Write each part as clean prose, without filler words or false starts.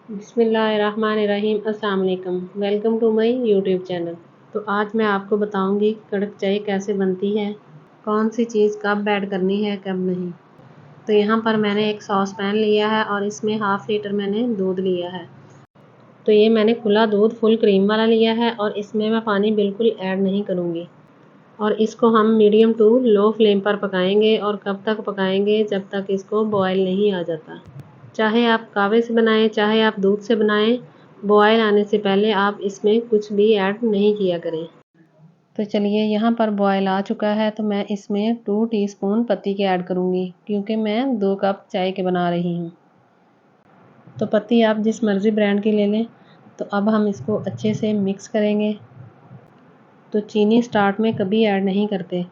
बिस्मिल्लाहिर्रहमानिर्रहीम। अस्सलाम वालेकुम। Welcome to my YouTube channel. तो आज मैं आपको बताऊंगी कड़क चाय कैसे बनती है, कौन सी चीज़ कब ऐड करनी है कब नहीं। तो यहाँ पर मैंने एक सॉस पैन लिया है और इसमें हाफ़ लीटर मैंने दूध लिया है। तो ये मैंने खुला दूध फुल क्रीम वाला लिया है और इसमें मैं पानी बिल्कुल ऐड नहीं करूँगी। और इसको हम मीडियम टू लो फ्लेम पर पकाएंगे। और कब तक पकाएंगे? जब तक इसको बॉयल नहीं आ जाता। चाहे आप कावे से बनाएं, चाहे आप दूध से बनाएं, बॉयल आने से पहले आप इसमें कुछ भी ऐड नहीं किया करें। तो चलिए, यहाँ पर बॉयल आ चुका है तो मैं इसमें 2 टीस्पून पत्ती के ऐड करूँगी, क्योंकि मैं 2 कप चाय के बना रही हूँ। तो पत्ती आप जिस मर्ज़ी ब्रांड की ले लें। तो अब हम इसको अच्छे से मिक्स करेंगे। तो चीनी स्टार्ट में कभी ऐड नहीं करते,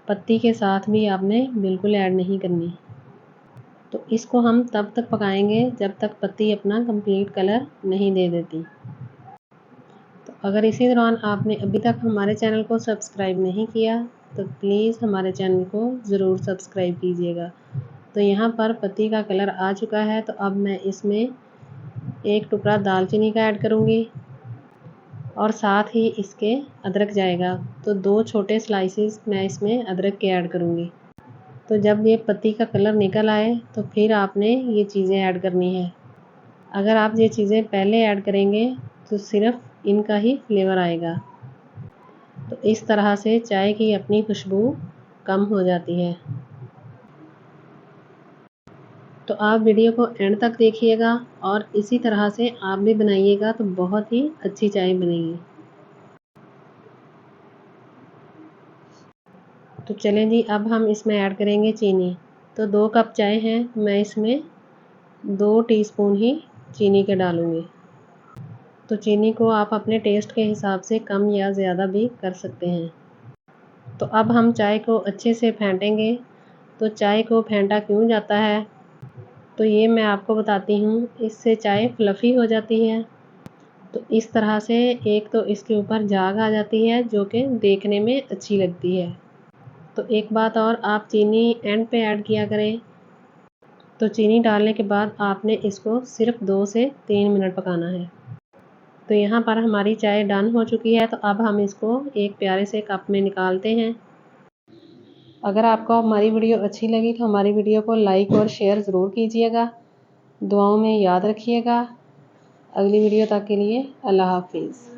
पत्ती के साथ भी आपने बिल्कुल ऐड नहीं करनी। तो इसको हम तब तक पकाएंगे जब तक पत्ती अपना कंप्लीट कलर नहीं दे देती। तो अगर इसी दौरान आपने अभी तक हमारे चैनल को सब्सक्राइब नहीं किया तो प्लीज़ हमारे चैनल को ज़रूर सब्सक्राइब कीजिएगा। तो यहाँ पर पत्ती का कलर आ चुका है। तो अब मैं इसमें एक टुकड़ा दालचीनी का ऐड करूँगी और साथ ही इसके अदरक जाएगा। तो 2 छोटे स्लाइसेस मैं इसमें अदरक के ऐड करूँगी। तो जब ये पत्ती का कलर निकल आए तो फिर आपने ये चीज़ें ऐड करनी है। अगर आप ये चीज़ें पहले ऐड करेंगे तो सिर्फ इनका ही फ्लेवर आएगा। तो इस तरह से चाय की अपनी खुशबू कम हो जाती है। तो आप वीडियो को एंड तक देखिएगा और इसी तरह से आप भी बनाइएगा तो बहुत ही अच्छी चाय बनेगी। तो चलें जी, अब हम इसमें ऐड करेंगे चीनी। तो 2 कप चाय है, मैं इसमें 2 टीस्पून ही चीनी के डालूँगी। तो चीनी को आप अपने टेस्ट के हिसाब से कम या ज़्यादा भी कर सकते हैं। तो अब हम चाय को अच्छे से फेंटेंगे। तो चाय को फेंटा क्यों जाता है, तो ये मैं आपको बताती हूँ। इससे चाय फ्लफ़ी हो जाती है। तो इस तरह से एक तो इसके ऊपर झाग आ जाती है जो कि देखने में अच्छी लगती है। तो एक बात और, आप चीनी एंड पे ऐड किया करें। तो चीनी डालने के बाद आपने इसको सिर्फ 2 से 3 मिनट पकाना है। तो यहाँ पर हमारी चाय डन हो चुकी है। तो अब हम इसको एक प्यारे से कप में निकालते हैं। अगर आपको हमारी वीडियो अच्छी लगी तो हमारी वीडियो को लाइक और शेयर ज़रूर कीजिएगा। दुआओं में याद रखिएगा। अगली वीडियो तक के लिए अल्लाह हाफिज़।